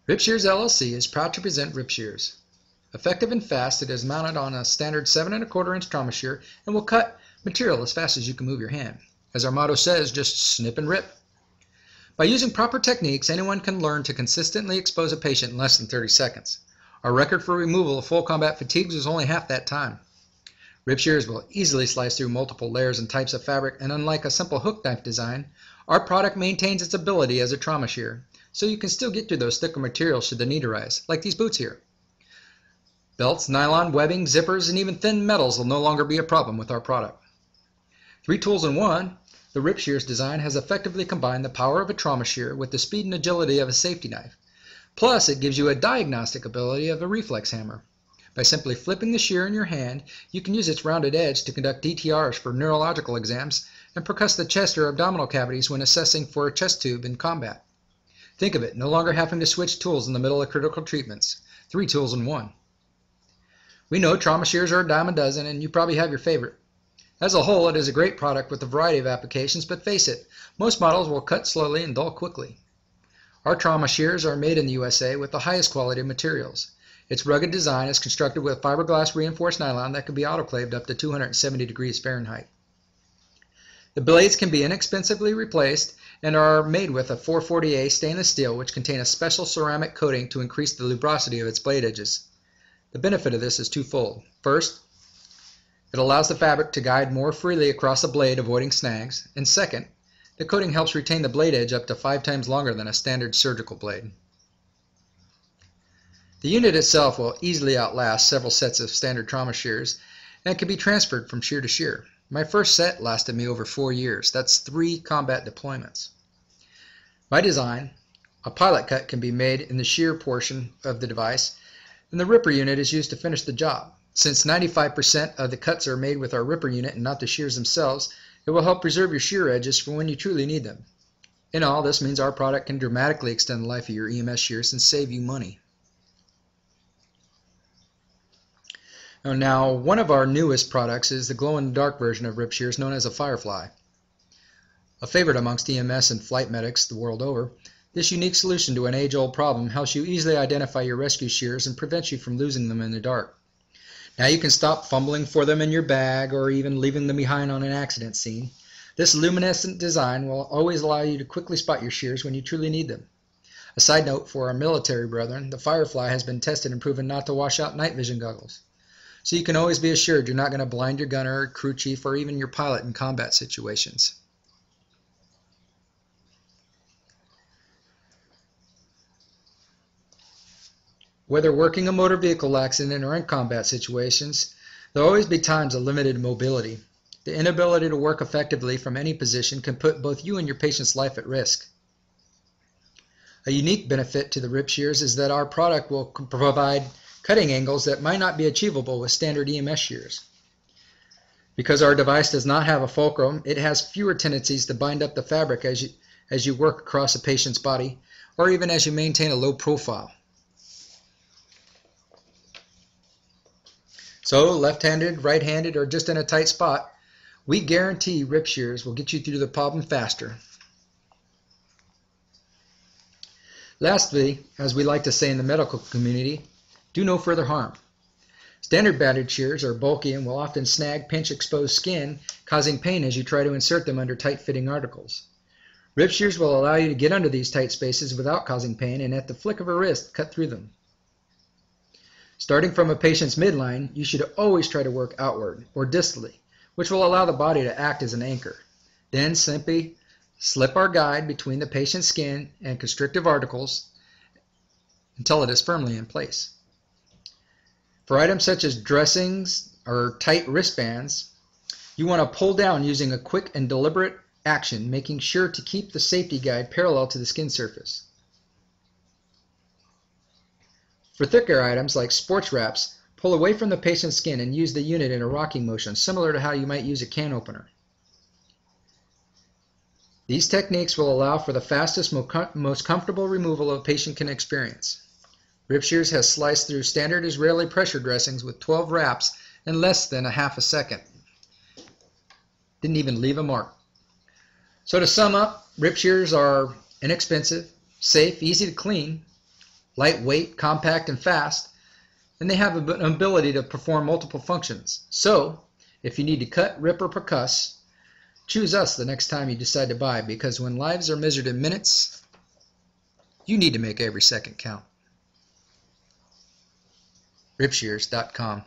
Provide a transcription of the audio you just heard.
Rip Shears LLC is proud to present Rip Shears. Effective and fast, it is mounted on a standard 7 1/4 inch trauma shear and will cut material as fast as you can move your hand. As our motto says, just snip and rip. By using proper techniques, anyone can learn to consistently expose a patient in less than 30 seconds. Our record for removal of full combat fatigues was only half that time. Rip Shears will easily slice through multiple layers and types of fabric, and unlike a simple hook knife design, our product maintains its ability as a trauma shear, so you can still get through those thicker materials should the need arise, like these boots here. Belts, nylon, webbing, zippers, and even thin metals will no longer be a problem with our product. 3 tools in one, the Rip Shears design has effectively combined the power of a trauma shear with the speed and agility of a safety knife. Plus, it gives you a diagnostic ability of a reflex hammer. By simply flipping the shear in your hand, you can use its rounded edge to conduct DTRs for neurological exams and percuss the chest or abdominal cavities when assessing for a chest tube in combat. Think of it, no longer having to switch tools in the middle of critical treatments. 3 tools in one. We know trauma shears are a dime a dozen, and you probably have your favorite. As a whole, it is a great product with a variety of applications, but face it, most models will cut slowly and dull quickly. Our trauma shears are made in the USA with the highest quality of materials. Its rugged design is constructed with fiberglass reinforced nylon that can be autoclaved up to 270 degrees Fahrenheit. The blades can be inexpensively replaced and are made with a 440A stainless steel, which contain a special ceramic coating to increase the lubrosity of its blade edges. The benefit of this is twofold. First, it allows the fabric to guide more freely across the blade, avoiding snags. And second, the coating helps retain the blade edge up to 5 times longer than a standard surgical blade. The unit itself will easily outlast several sets of standard trauma shears and can be transferred from shear to shear. My first set lasted me over 4 years. That's 3 combat deployments. By design, a pilot cut can be made in the shear portion of the device, and the ripper unit is used to finish the job. Since 95% of the cuts are made with our ripper unit and not the shears themselves, it will help preserve your shear edges for when you truly need them. In all, this means our product can dramatically extend the life of your EMS shears and save you money. Now, one of our newest products is the glow-in-the-dark version of Rip Shears known as a Firefly. A favorite amongst EMS and flight medics the world over, this unique solution to an age-old problem helps you easily identify your rescue shears and prevents you from losing them in the dark. Now you can stop fumbling for them in your bag or even leaving them behind on an accident scene. This luminescent design will always allow you to quickly spot your shears when you truly need them. A side note for our military brethren, the Firefly has been tested and proven not to wash out night vision goggles. So you can always be assured you're not going to blind your gunner, crew chief, or even your pilot in combat situations. Whether working a motor vehicle accident or in combat situations, there will always be times of limited mobility. The inability to work effectively from any position can put both you and your patient's life at risk. A unique benefit to the Rip Shears is that our product will provide cutting angles that might not be achievable with standard EMS shears. Because our device does not have a fulcrum, it has fewer tendencies to bind up the fabric as you work across a patient's body, or even as you maintain a low profile. So, left-handed, right-handed, or just in a tight spot, we guarantee Rip Shears will get you through the problem faster. Lastly, as we like to say in the medical community, do no further harm. Standard bandage shears are bulky and will often snag, pinch exposed skin, causing pain as you try to insert them under tight-fitting articles. Rip Shears will allow you to get under these tight spaces without causing pain and at the flick of a wrist, cut through them. Starting from a patient's midline, you should always try to work outward or distally, which will allow the body to act as an anchor. Then simply slip our guide between the patient's skin and constrictive articles until it is firmly in place. For items such as dressings or tight wristbands, you want to pull down using a quick and deliberate action, making sure to keep the safety guide parallel to the skin surface. For thicker items like sports wraps, pull away from the patient's skin and use the unit in a rocking motion, similar to how you might use a can opener. These techniques will allow for the fastest, most comfortable removal a patient can experience. Rip Shears has sliced through standard Israeli pressure dressings with 12 wraps in less than a half a second. Didn't even leave a mark. So to sum up, Rip Shears are inexpensive, safe, easy to clean, lightweight, compact, and fast, and they have an ability to perform multiple functions. So, if you need to cut, rip, or percuss, choose us the next time you decide to buy, because when lives are measured in minutes, you need to make every second count. Shears.qt